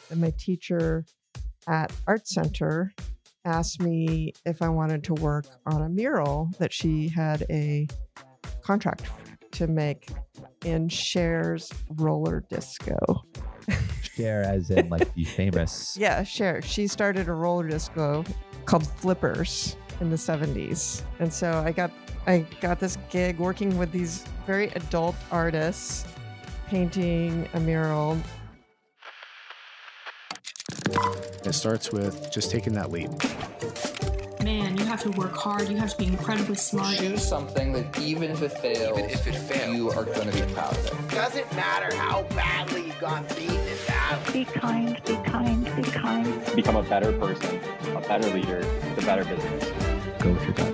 And my teacher at Art Center asked me if I wanted to work on a mural that she had a contract to make in Cher's roller disco. Cher as in like the famous... Yeah, Cher. She started a roller disco called Flippers in the 70s. And so I got this gig working with these very adult artists painting a mural. It starts with just taking that leap. Man, you have to work hard. You have to be incredibly smart. Choose something that even if it fails, you are going to be proud of it. Doesn't matter how badly you got beaten in battle. Be kind, be kind, be kind. Become a better person, a better leader, the better business. Go with your gut.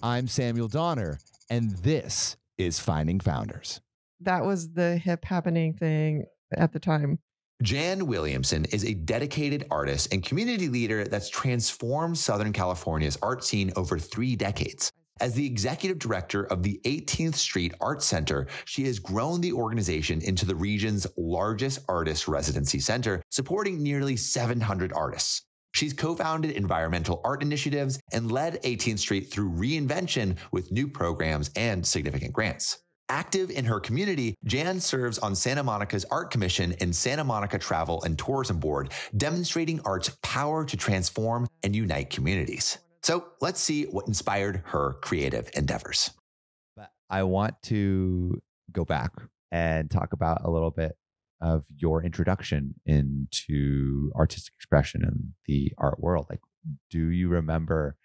I'm Samuel Donner, and this is Finding Founders. That was the hip happening thing at the time. Jan Williamson is a dedicated artist and community leader that's transformed Southern California's art scene over 3 decades. As the executive director of the 18th Street Art Center, she has grown the organization into the region's largest artist residency center, supporting nearly 700 artists. She's co-founded environmental art initiatives and led 18th Street through reinvention with new programs and significant grants. Active in her community, Jan serves on Santa Monica's Art Commission and Santa Monica Travel and Tourism Board, demonstrating art's power to transform and unite communities. So let's see what inspired her creative endeavors. But I want to go back and talk about a little bit of your introduction into artistic expression in the art world. Like, do you remember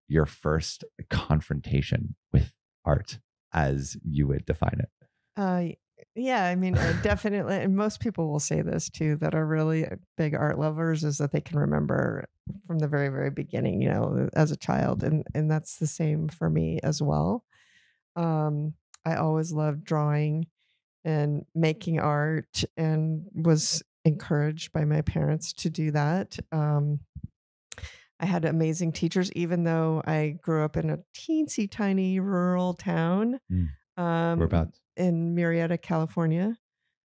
your first confrontation with art, as you would define it? Yeah, I mean, definitely. And most people will say this too, that are really big art lovers, is that they can remember from the very, very beginning, as a child. And that's the same for me as well. I always loved drawing and making art and was encouraged by my parents to do that. I had amazing teachers, even though I grew up in a teensy tiny rural town. Whereabouts? In Murrieta, California.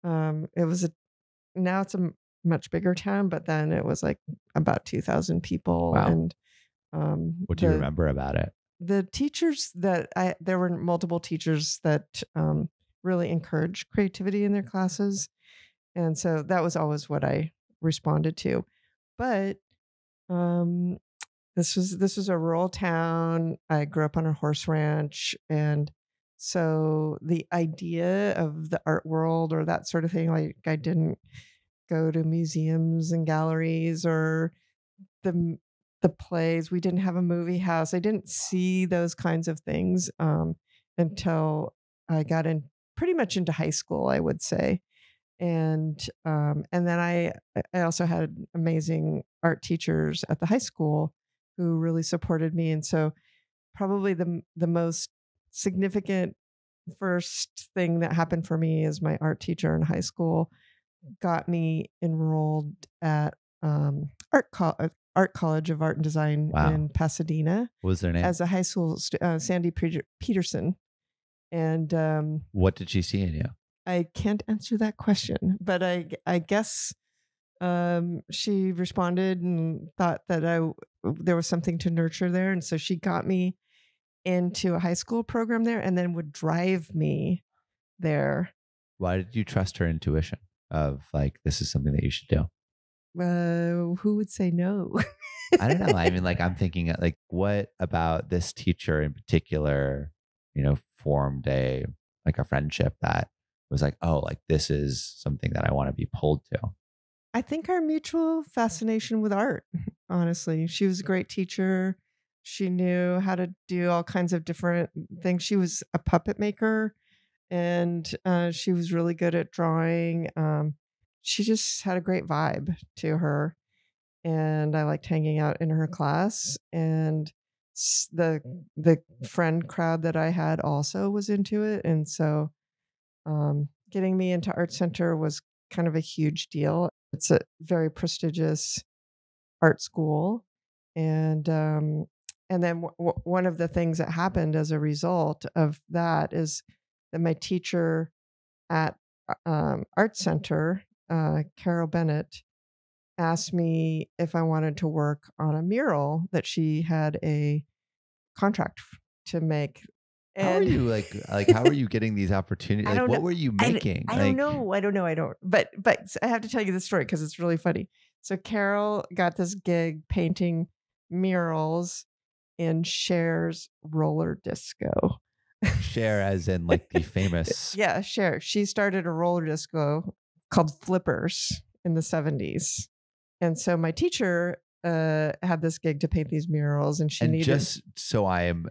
Now it's a much bigger town, but then it was like about 2,000 people. Wow. And what do you remember about it? The teachers there were multiple teachers that really encouraged creativity in their classes. And so that was always what I responded to. But this was a rural town. I grew up on a horse ranch, and so the idea of the art world or that sort of thing, like I didn't go to museums and galleries or the plays. We didn't have a movie house. I didn't see those kinds of things until I got in pretty much into high school, I would say. And then I also had amazing art teachers at the high school who really supported me. And so probably the most significant first thing that happened for me is my art teacher in high school got me enrolled at Art College of Art and Design in Pasadena. What was their name? As a high school Sandy Peterson. And what did she see in you? I can't answer that question, but I guess she responded and thought that there was something to nurture there. And so she got me into a high school program there and then would drive me there. Why did you trust her intuition of like, this is something that you should do? Who would say no? I don't know. I mean, like, I'm thinking like, what about this teacher in particular, formed a friendship that was like, oh, like this is something that I want to be pulled to? I think our mutual fascination with art, honestly. She was a great teacher. She knew how to do all kinds of different things. She was a puppet maker, and she was really good at drawing. She just had a great vibe to her, and I liked hanging out in her class. And the friend crowd that I had also was into it, and so getting me into Art Center was kind of a huge deal. It's a very prestigious art school, and then one of the things that happened as a result of that is that my teacher at art center, Carol Bennett, asked me if I wanted to work on a mural that she had a contract to make. How are And you how are you getting these opportunities? I Like don't know. what were you I, making? I don't know. I don't know. I don't. But I have to tell you the story because it's really funny. So Carol got this gig painting murals in Cher's roller disco. Share as in like the famous. Yeah, Cher. She started a roller disco called Flippers in the 70s. And so my teacher had this gig to paint these murals, and she And needed. just so I am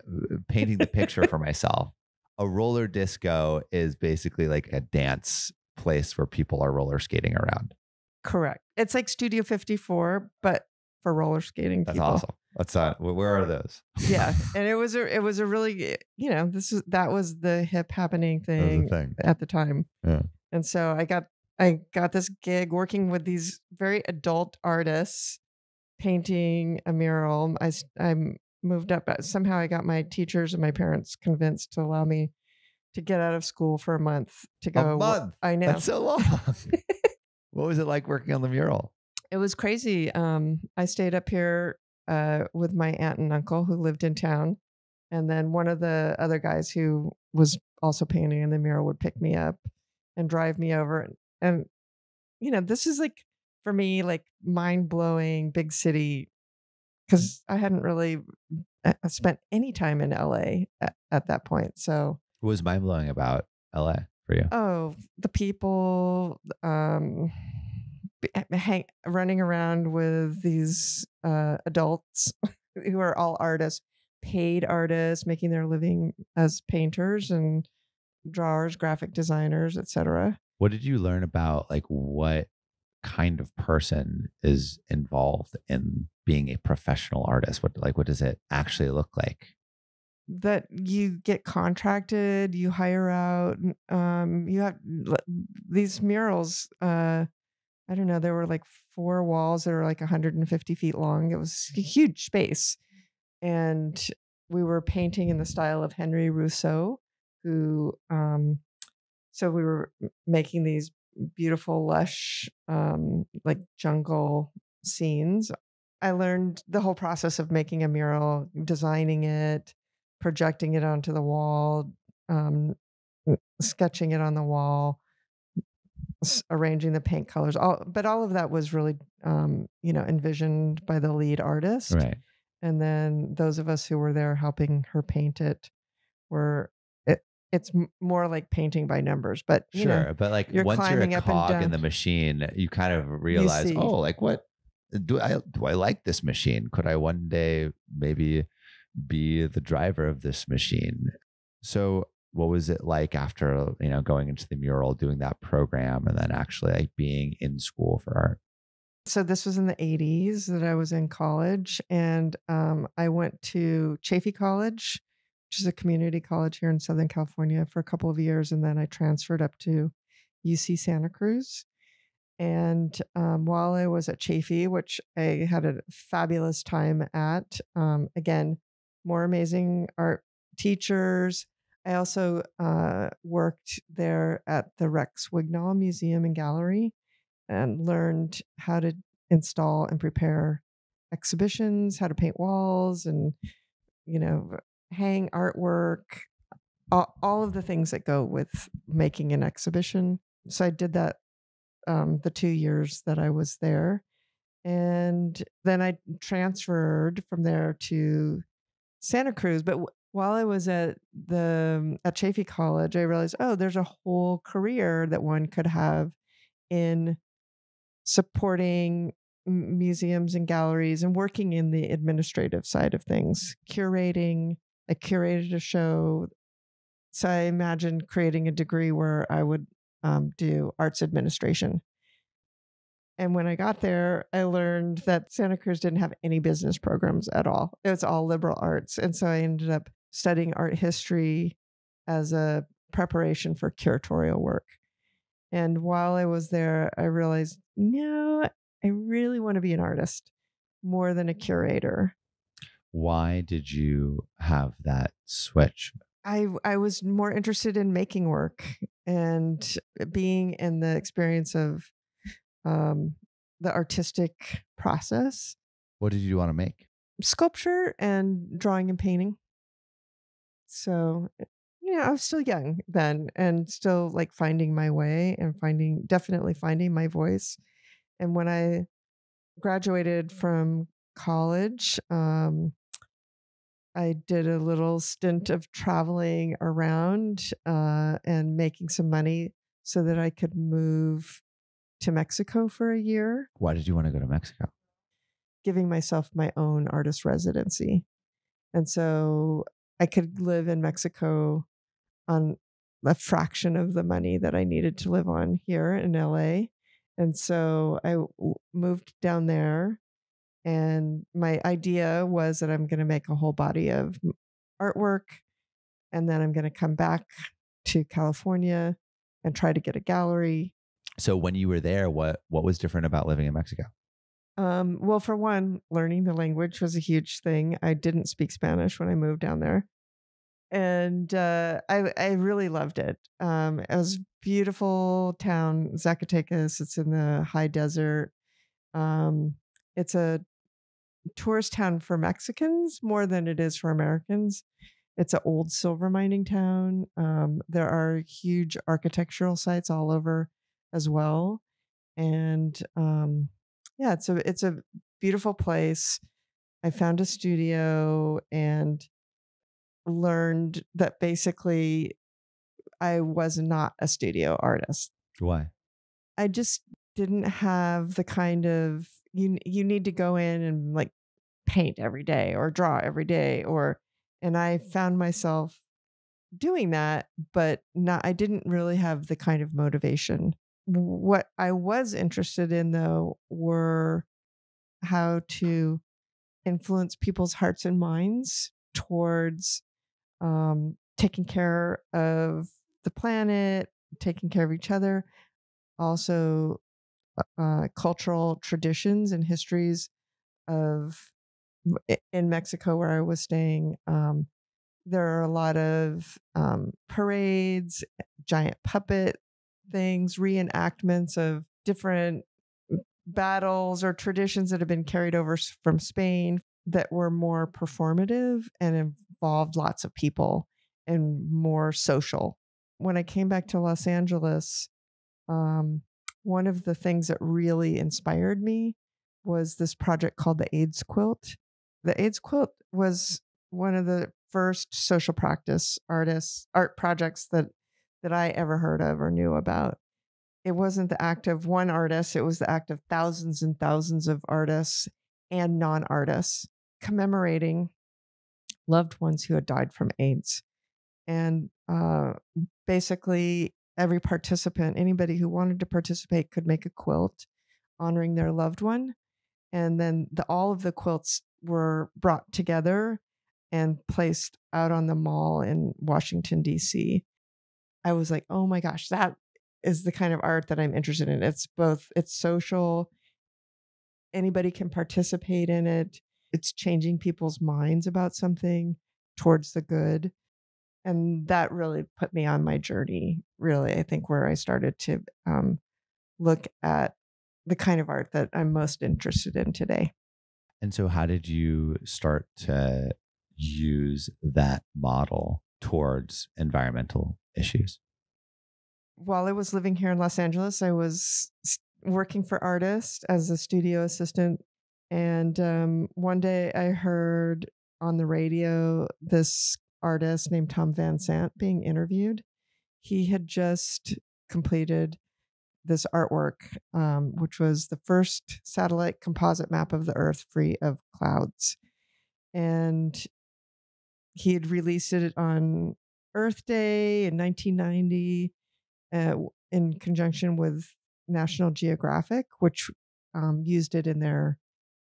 painting the picture for myself, a roller disco is basically like a dance place where people are roller skating around. Correct. It's like Studio 54, but for roller skating That's people. awesome. That's where are those? Yeah, and it was a really, that was the hip happening thing at the time. Yeah. And so I got this gig working with these very adult artists painting a mural. I moved up. Somehow I got my teachers and my parents convinced to allow me to get out of school for a month to go. A month? I know. That's so long. What was it like working on the mural? It was crazy. I stayed up here with my aunt and uncle who lived in town. And then one of the other guys who was also painting in the mural would pick me up and drive me over. And this is like, for me, like mind blowing big city, because I hadn't really spent any time in LA at that point. So What was mind blowing about LA for you? oh, the people, running around with these adults who are all artists, paid artists, making their living as painters and drawers, graphic designers, etc. What did you learn about like what kind of person is involved in being a professional artist? What does it actually look like? That you get contracted, you hire out, you have these murals. I don't know, there were like 4 walls that are like 150 feet long. It was a huge space. And we were painting in the style of Henry Rousseau, who, so we were making these beautiful, lush, like jungle scenes. I learned the whole process of making a mural, designing it, projecting it onto the wall, sketching it on the wall, arranging the paint colors. But all of that was really, envisioned by the lead artist. Right. And then those of us who were there helping her paint it it's more like painting by numbers. But Sure, but like you're once you're climbing a up and cog in down. the machine, you kind of realize, see. oh, like what do I like this machine? Could I one day maybe be the driver of this machine? So what was it like after, going into the mural, doing that program, and then actually like being in school for art? So this was in the 80s that I was in college, and I went to Chaffey College, which is a community college here in Southern California, for a couple of years, and then I transferred up to UC Santa Cruz. And while I was at Chaffey, which I had a fabulous time at, again, more amazing art teachers. I also worked there at the Rex Wignall Museum and Gallery and learned how to install and prepare exhibitions, how to paint walls and, hang artwork, all of the things that go with making an exhibition. So I did that the 2 years that I was there. And then I transferred from there to Santa Cruz. But while I was at Chaffey College, I realized, there's a whole career that one could have in supporting museums and galleries and working in the administrative side of things, curating. I curated a show. So I imagined creating a degree where I would do arts administration. And when I got there, I learned that Santa Cruz didn't have any business programs at all. It was all liberal arts. And so I ended up studying art history as a preparation for curatorial work. And while I was there, I realized, no, I really want to be an artist more than a curator. Why did you have that switch? I was more interested in making work and being in the experience of um, the artistic process, What did you want to make? sculpture and drawing and painting. So, I was still young then and still like finding my way and definitely finding my voice. And when I graduated from college, I did a little stint of traveling around and making some money so that I could move to Mexico for a year, Why did you want to go to Mexico? giving myself my own artist residency. And so I could live in Mexico on a fraction of the money that I needed to live on here in LA. And so I moved down there. And my idea was that I'm going to make a whole body of artwork. And then I'm going to come back to California and try to get a gallery. So when you were there, what was different about living in Mexico? Well, for one, learning the language was a huge thing. I didn't speak Spanish when I moved down there. And I really loved it. It was a beautiful town, Zacatecas. It's in the high desert. It's a tourist town for Mexicans more than it is for Americans. It's an old silver mining town. There are huge architectural sites all over as well. And yeah, it's a beautiful place. I found a studio and learned that basically I was not a studio artist. Why? I just didn't have the kind of you need to go in and like paint every day or draw every day and I found myself doing that, but not I didn't really have the kind of motivation. What I was interested in though were how to influence people's hearts and minds towards taking care of the planet, taking care of each other, also cultural traditions and histories of in Mexico where I was staying. There are a lot of parades, giant puppet things, reenactments of different battles or traditions that have been carried over from Spain that were more performative and involved lots of people and more social. When I came back to Los Angeles, one of the things that really inspired me was this project called the AIDS Quilt. The AIDS Quilt was one of the first social practice art projects that I ever heard of or knew about. It wasn't the act of one artist, it was the act of thousands and thousands of artists and non-artists commemorating loved ones who had died from AIDS. And basically, every participant, anybody who wanted to participate, could make a quilt honoring their loved one. And then all of the quilts were brought together and placed out on the mall in Washington, D.C. I was like, oh my gosh, that is the kind of art that I'm interested in. It's social, anybody can participate in it. It's changing people's minds about something towards the good. And that really put me on my journey, really, I think, where I started to look at the kind of art that I'm most interested in today. And so how did you start to use that model towards environmental issues? While I was living here in Los Angeles, I was working for artists as a studio assistant. And one day I heard on the radio this artist named Tom Van Sant being interviewed. He had just completed this artwork, which was the first satellite composite map of the Earth free of clouds. And he had released it on Earth Day in 1990 in conjunction with National Geographic, which used it in their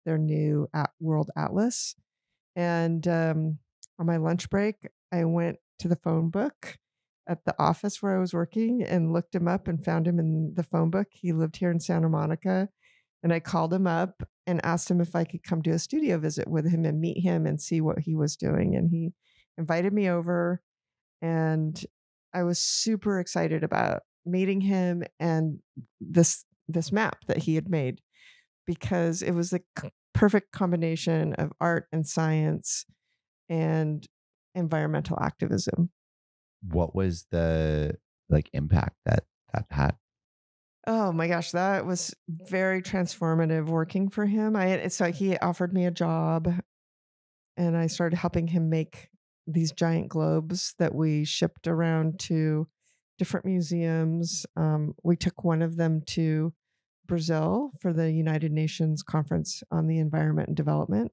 new World Atlas. And on my lunch break, I went to the phone book at the office where I was working and looked him up and found him in the phone book. He lived here in Santa Monica. And I called him up and asked him if I could come do a studio visit with him and meet him and see what he was doing. And he invited me over. And I was super excited about meeting him and this map that he had made, because it was the perfect combination of art and science and environmental activism. What was the like impact that had? Oh my gosh, that was very transformative working for him. So he offered me a job, and I started helping him make these giant globes that we shipped around to different museums. We took one of them to Brazil for the United Nations Conference on the Environment and Development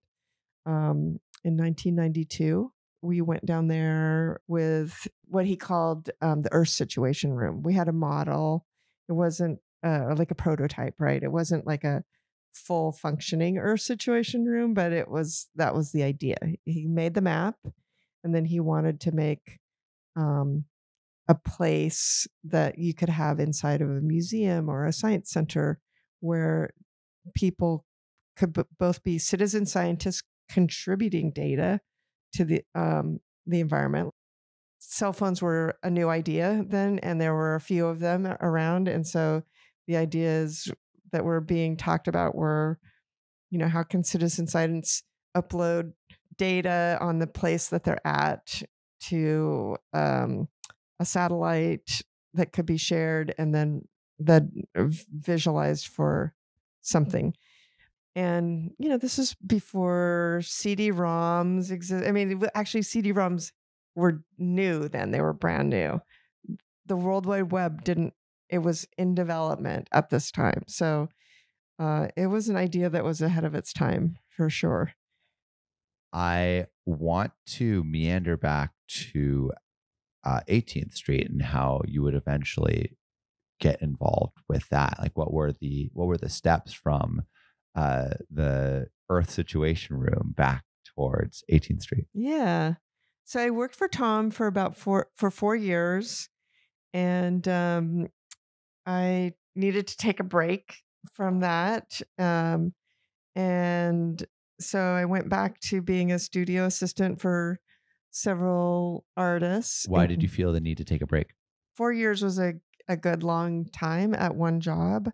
in 1992. We went down there with what he called the Earth Situation Room. We had a model. It wasn't like a prototype, right? It wasn't like a full functioning Earth Situation Room, but that was the idea. He made the map, and then he wanted to make um, a place that you could have inside of a museum or a science center where people could both be citizen scientists contributing data to the environment. Cell phones were a new idea then, and there were a few of them around. And so the ideas that were being talked about were, how can citizen science upload data on the place that they're at to a satellite that could be shared and then visualized for something. And, this is before CD-ROMs exist. I mean, actually, CD-ROMs were new then. They were brand new. The World Wide Web it was in development at this time. So it was an idea that was ahead of its time, for sure. I want to meander back to 18th Street and how you would eventually get involved with that. Like, what were the steps from the Earth Situation Room back towards 18th Street? Yeah. So I worked for Tom for about 4 years, and I needed to take a break from that. And so I went back to being a studio assistant for several artists. Why did you feel the need to take a break? 4 years was a good long time at one job.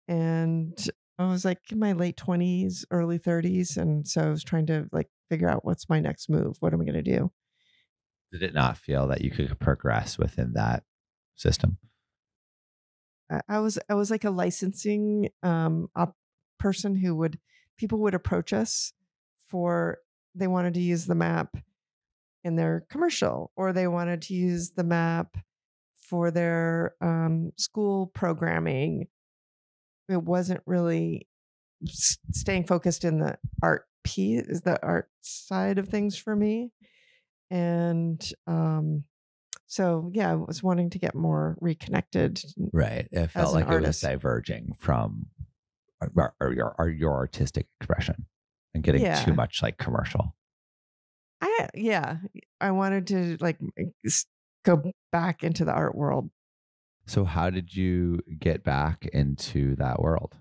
And I was like in my late 20s, early 30s. And so I was trying to figure out, what's my next move? What am I going to do? Did it not feel that you could progress within that system? I was like a licensing person people would approach us they wanted to use the map in their commercial, or they wanted to use the map for their school programming. It wasn't really staying focused in the art side of things for me. And so, yeah, I was wanting to get more reconnected. Right. It felt like it was diverging from your artistic expression and getting too much commercial. I wanted to go back into the art world. So how did you get back into that world?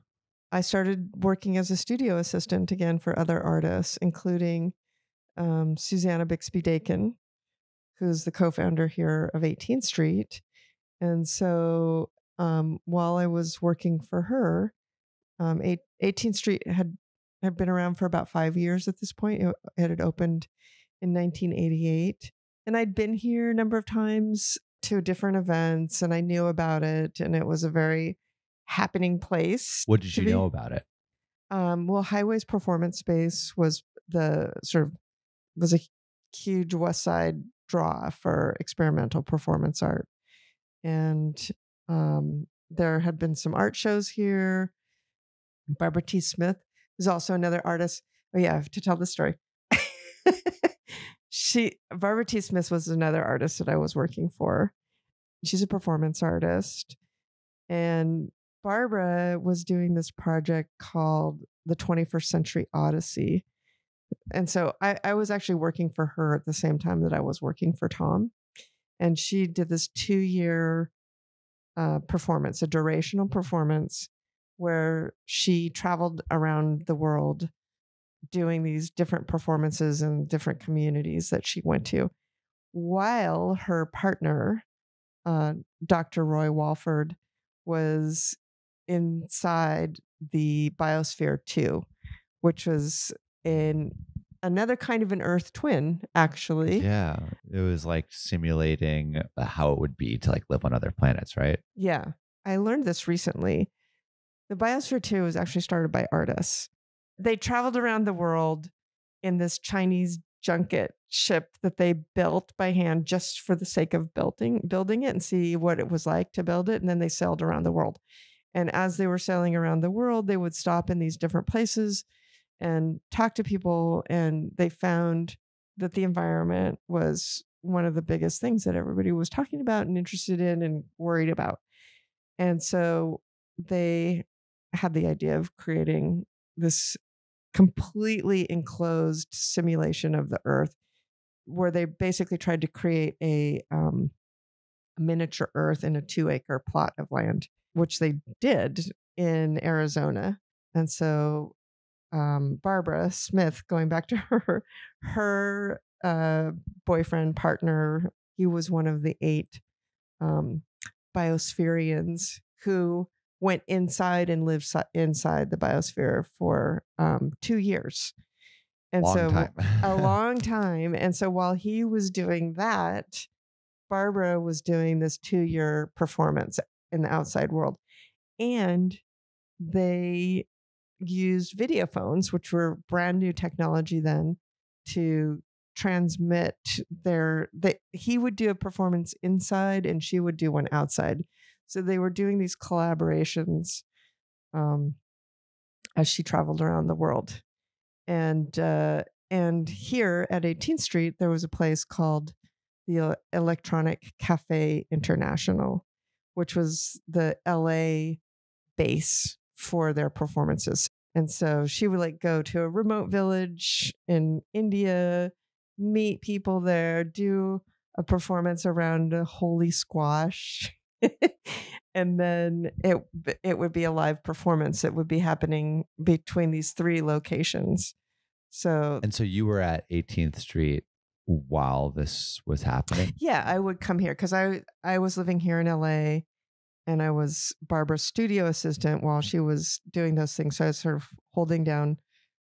I started working as a studio assistant again for other artists, including Susanna Bixby-Dakin, who's the co-founder here of 18th Street. And so while I was working for her, 18th Street had been around for about 5 years at this point. It had opened in 1988. And I'd been here a number of times to different events, and I knew about it. And it was a very happening place. What did you know about it? Well, Highways Performance Space was a huge West Side draw for experimental performance art. And there had been some art shows here. Barbara T. Smith is also another artist. Oh yeah, I have to tell the story. Barbara T. Smith was another artist that I was working for. She's a performance artist. And Barbara was doing this project called the 21st Century Odyssey. And so I was actually working for her at the same time that I was working for Tom. And she did this 2-year performance, a durational performance, where she traveled around the world doing these different performances in different communities that she went to. while her partner, Dr. Roy Walford, was inside the biosphere 2, which was in another kind of an Earth twin, actually. Yeah. It was like simulating how it would be to like live on other planets, right? Yeah. I learned this recently. The biosphere 2 was actually started by artists. They traveled around the world in this Chinese junket ship that they built by hand just for the sake of building it and see what it was like to build it. And then they sailed around the world. And as they were sailing around the world, they would stop in these different places and talk to people. And they found that the environment was one of the biggest things that everybody was talking about and interested in and worried about. And so they had the idea of creating this completely enclosed simulation of the Earth, where they basically tried to create a miniature Earth in a 2-acre plot of land, which they did in Arizona. And so Barbara Smith, going back to her boyfriend, partner, he was one of the 8 biospherians who went inside and lived inside the biosphere for 2 years. And a long time. And so while he was doing that, Barbara was doing this 2-year performance in the outside world. And they used video phones, which were brand new technology then, to transmit he would do a performance inside and she would do one outside. So they were doing these collaborations as she traveled around the world. And here at 18th Street, there was a place called the Electronic Cafe International, which was the LA base for their performances. And so she would like go to a remote village in India, meet people there, do a performance around a holy squash. And then it would be a live performance. It would be happening between these 3 locations. So you were at 18th Street while this was happening? Yeah, I would come here because I was living here in LA and I was Barbara's studio assistant while she was doing those things. So I was sort of holding down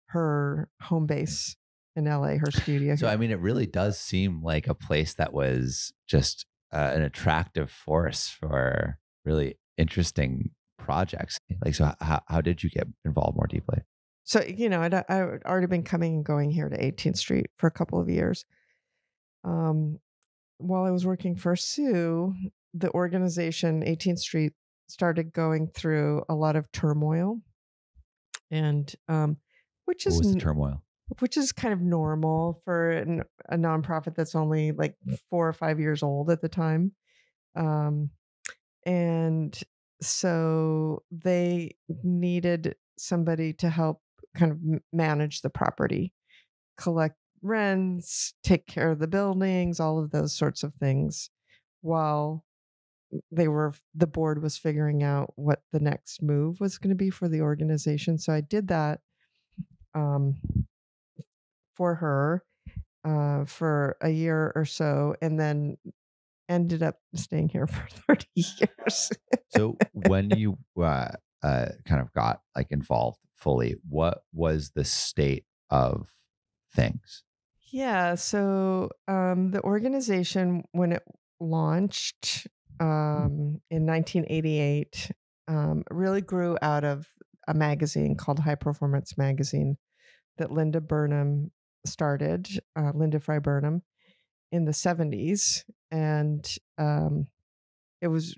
her home base in LA, her studio. So, I mean, it really does seem like a place that was just an attractive force for really interesting projects. Like, so how did you get involved more deeply? So, I'd already been coming and going here to 18th Street for a couple of years. While I was working for Sue, the organization 18th Street started going through a lot of turmoil, and which is what was the turmoil? Which is kind of normal for a nonprofit that's only like 4 or 5 years old at the time, and so they needed somebody to help kind of manage the property, collect rents, take care of the buildings, all of those sorts of things, while the board was figuring out what the next move was going to be for the organization. So I did that for her for a year or so, and then ended up staying here for 30 years. So when you kind of got like involved fully, what was the state of things? Yeah, so the organization, when it launched in 1988, really grew out of a magazine called High Performance Magazine that Linda Burnham started, Linda Fry Burnham, in the 70s. And it was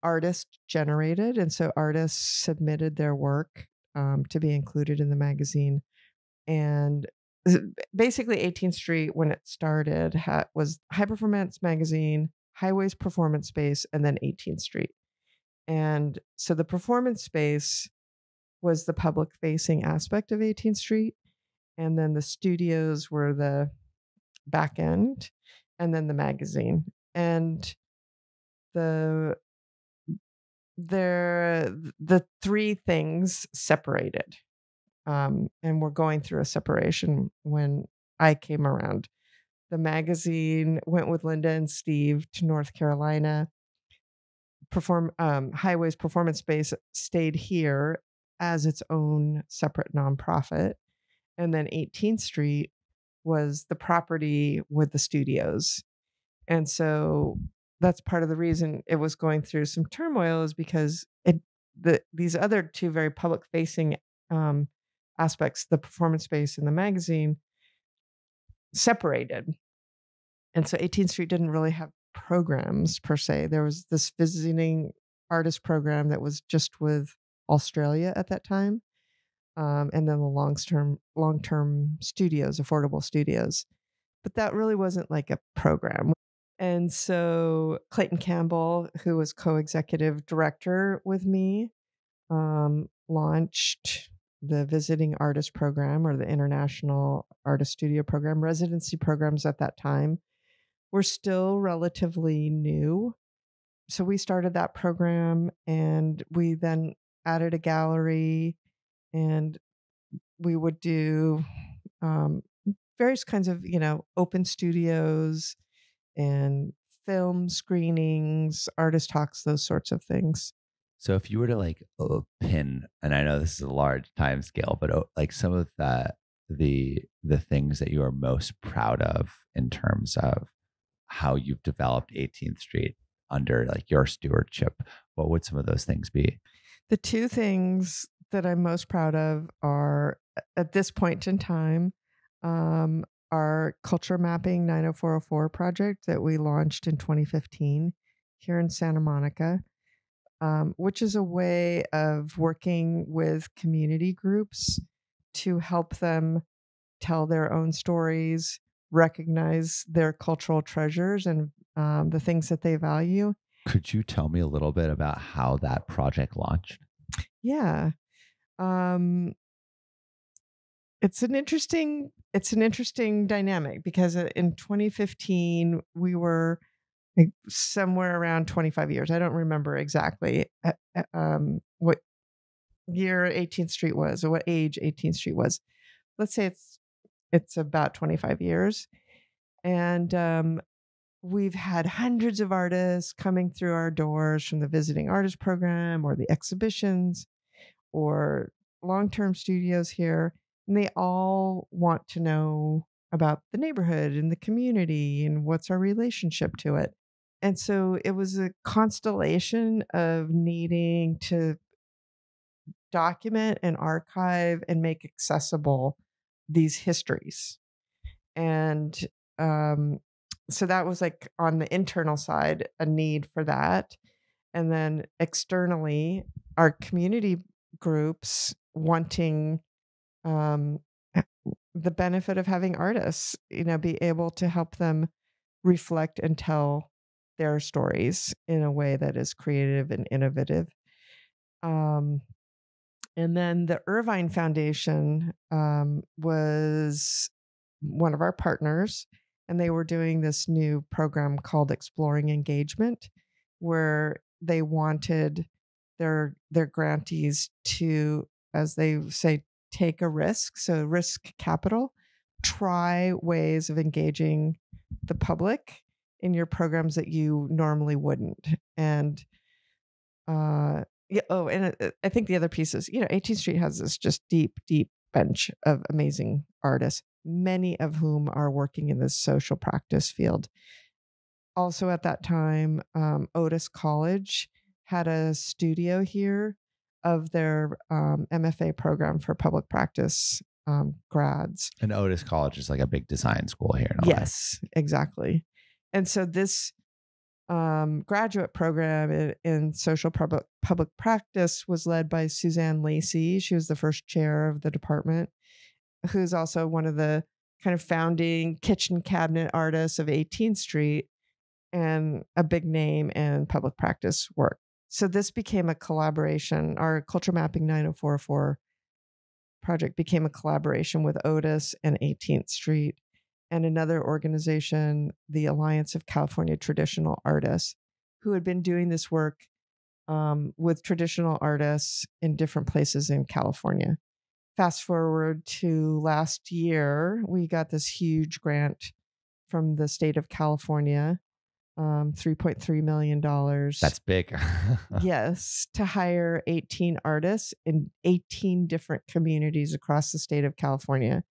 artist generated. And so artists submitted their work to be included in the magazine. And basically 18th Street, when it started, was High Performance Magazine, Highways Performance Space, and then 18th Street. And so the performance space was the public facing aspect of 18th Street. And then the studios were the back end, and then the magazine. And the 3 things separated. And we're going through a separation when I came around. the magazine went with Linda and Steve to North Carolina. Highways Performance Space stayed here as its own separate nonprofit. And then 18th Street was the property with the studios. And so that's part of the reason it was going through some turmoil, is because these other two very public facing aspects, the performance space and the magazine, separated. And so 18th Street didn't really have programs per se. There was this visiting artist program that was just with Australia at that time. And then the long-term studios, affordable studios. But that really wasn't like a program. And so Clayton Campbell, who was co-executive director with me, launched the visiting artist program, or the international artist studio program. Residency programs at that time were still relatively new. So we started that program, and we then added a gallery, and we would do various kinds of, open studios and film screenings, artist talks, those sorts of things. So if you were to like pin, and I know this is a large time scale, but like some of the things that you are most proud of in terms of how you've developed 18th Street under like your stewardship, what would some of those things be? The two things that I'm most proud of are, at this point in time, our Culture Mapping 90404 project that we launched in 2015 here in Santa Monica, which is a way of working with community groups to help them tell their own stories, recognize their cultural treasures and the things that they value. Could you tell me a little bit about how that project launched? Yeah. It's an interesting dynamic, because in 2015 we were like somewhere around 25 years. I don't remember exactly what year 18th Street was, or what age 18th Street was. Let's say it's about 25 years. And we've had hundreds of artists coming through our doors from the visiting artist program, or the exhibitions, or long-term studios here. And they all want to know about the neighborhood and the community and what's our relationship to it. And so it was a constellation of needing to document and archive and make accessible these histories. And so that was like, on the internal side, a need for that. And then externally, our community groups wanting the benefit of having artists, be able to help them reflect and tell their stories in a way that is creative and innovative. And then the Irvine Foundation was one of our partners, and they were doing this new program called Exploring Engagement, where they wanted their grantees to, as they say, take a risk, so risk capital, try ways of engaging the public in your programs that you normally wouldn't. And I think the other piece is, 18th Street has this just deep bench of amazing artists, many of whom are working in this social practice field. Also at that time, Otis College had a studio here of their MFA program for public practice grads. And Otis College is like a big design school here in LA. Yes, exactly. And so this graduate program in social public practice was led by Suzanne Lacey. She was the first chair of the department, who's also one of the kind of founding kitchen cabinet artists of 18th Street, and a big name in public practice work. So this became a collaboration. Our Culture Mapping 90404 project became a collaboration with Otis and 18th Street and another organization, the Alliance of California Traditional Artists, who had been doing this work with traditional artists in different places in California. Fast forward to last year, we got this huge grant from the state of California, $3.3 million. That's big. Yes, to hire 18 artists in 18 different communities across the state of California,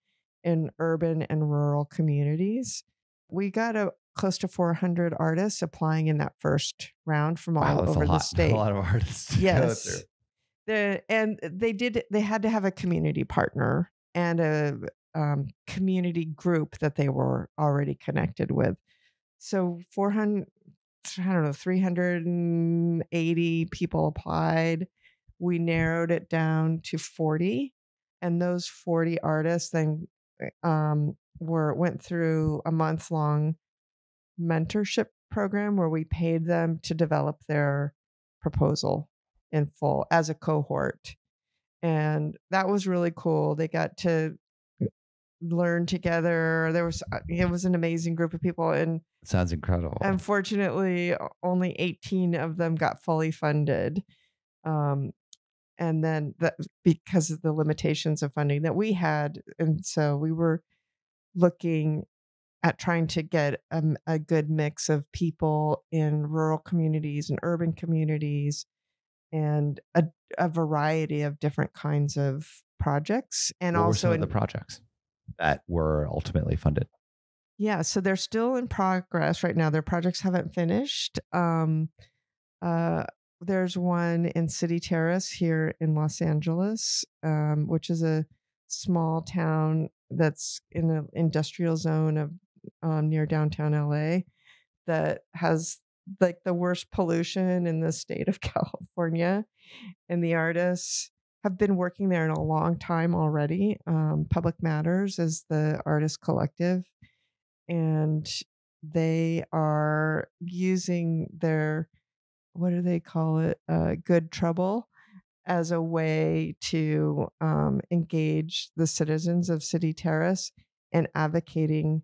in urban and rural communities. We got close to 400 artists applying in that first round from Wow, all that's over a the lot. state. A lot of artists to go Yes. through. They had to have a community partner and a community group that they were already connected with. So 380 people applied. We narrowed it down to 40, and those 40 artists then went through a month-long mentorship program where we paid them to develop their proposal in full as a cohort. And that was really cool. They got to learn together. It was an amazing group of people, and Sounds incredible. unfortunately only 18 of them got fully funded. And then because of the limitations of funding that we had. And so we were looking at trying to get a good mix of people in rural communities and urban communities, and a variety of different kinds of projects. And What were also some of the projects that were ultimately funded? Yeah, so they're still in progress right now. Their projects haven't finished. There's one in City Terrace here in Los Angeles, which is a small town that's in an industrial zone of near downtown LA, that has like the worst pollution in the state of California. And the artists have been working there in a long time already. Public Matters is the artist collective, and they are using their, what do they call it? Good trouble as a way to engage the citizens of City Terrace and advocating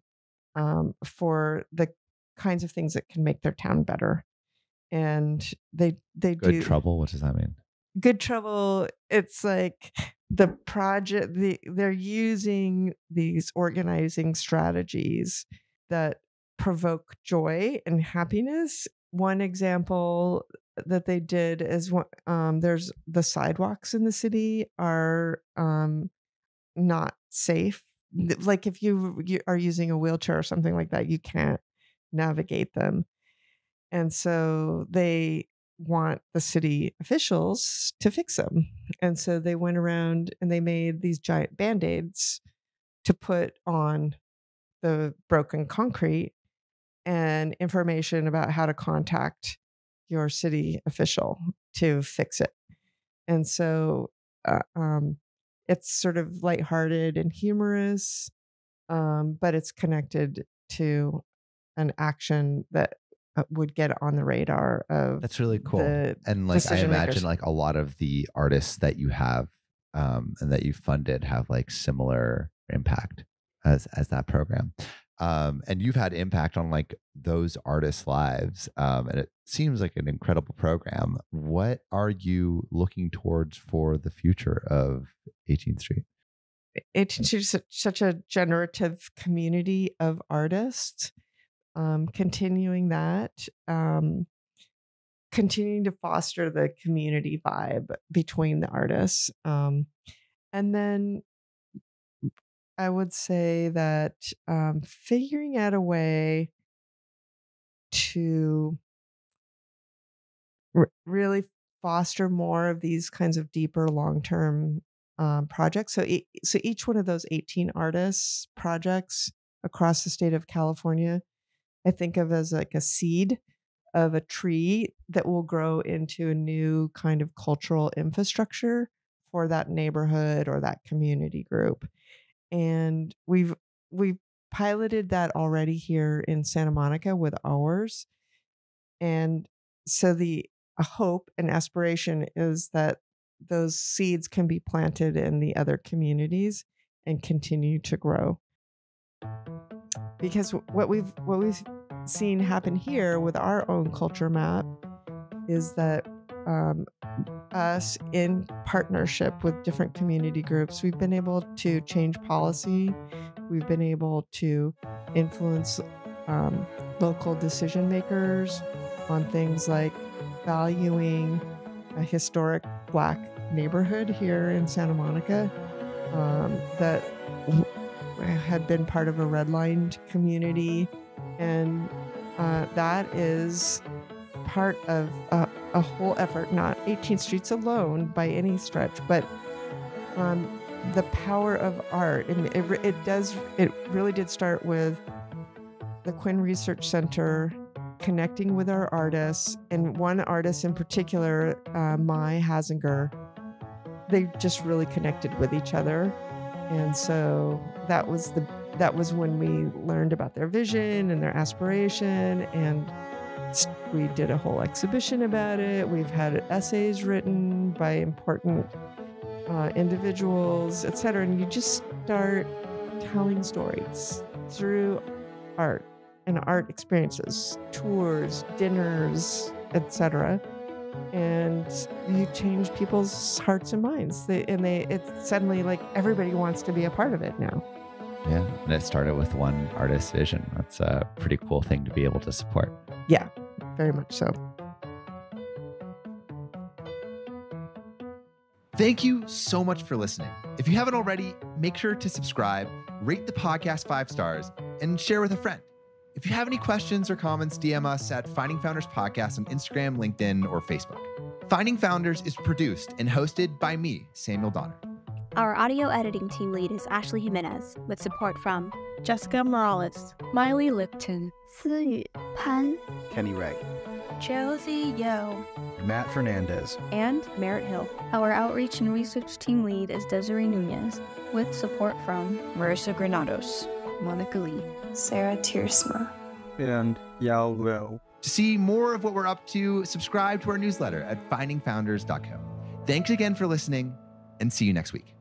for the kinds of things that can make their town better. And they Good do trouble. What does that mean? good trouble. It's like the project, they're using these organizing strategies that provoke joy and happiness. One example that they did is there's the sidewalks in the city are not safe. Like if you are using a wheelchair or something like that, you can't navigate them. And so they want the city officials to fix them. And so they went around and they made these giant Band-Aids to put on the broken concrete, and information about how to contact your city official to fix it. And so it's sort of lighthearted and humorous, but it's connected to an action that would get on the radar of That's really cool. the And like I decision imagine makers. like a lot of the artists that you have and that you funded have like similar impact as that program. And you've had impact on like those artists' lives. And it seems like an incredible program. What are you looking towards for the future of 18th Street? It's just such a generative community of artists. Continuing that, continuing to foster the community vibe between the artists. And then I would say that figuring out a way to really foster more of these kinds of deeper long-term projects. So each one of those 18 artists projects across the state of California, I think of as like a seed of a tree that will grow into a new kind of cultural infrastructure for that neighborhood or that community group. And we've piloted that already here in Santa Monica with ours. And so the hope and aspiration is that those seeds can be planted in the other communities and continue to grow. Because what we've seen happen here with our own culture map is that us, in partnership with different community groups, we've been able to change policy. We've been able to influence local decision makers on things like valuing a historic Black neighborhood here in Santa Monica that had been part of a redlined community. And that is part of a whole effort, not 18th Street's alone by any stretch, but the power of art. And it really did start with the Quinn Research Center connecting with our artists, and one artist in particular, Mai Hasinger. They just really connected with each other. And so that was when we learned about their vision and their aspiration, and we did a whole exhibition about it. We've had essays written by important individuals, etc. And you just start telling stories through art and art experiences, tours, dinners, etc. And you change people's hearts and minds. It's suddenly like everybody wants to be a part of it now. Yeah, and it started with one artist's vision. That's a pretty cool thing to be able to support. Yeah, very much so. Thank you so much for listening. If you haven't already, make sure to subscribe, rate the podcast 5 stars, and share with a friend. If you have any questions or comments, DM us at Finding Founders Podcast on Instagram, LinkedIn, or Facebook. Finding Founders is produced and hosted by me, Samuel Donner. Our audio editing team lead is Ashley Jimenez, with support from Jessica Morales, Miley Lipton, Siyu Pan, Kenny Ray, Josie Yo, Matt Fernandez, and Merritt Hill. Our outreach and research team lead is Desiree Nunez, with support from Marissa Granados, Monica Lee, Sarah Tiersma, and Yao Liu. To see more of what we're up to, subscribe to our newsletter at findingfounders.co. Thanks again for listening, and see you next week.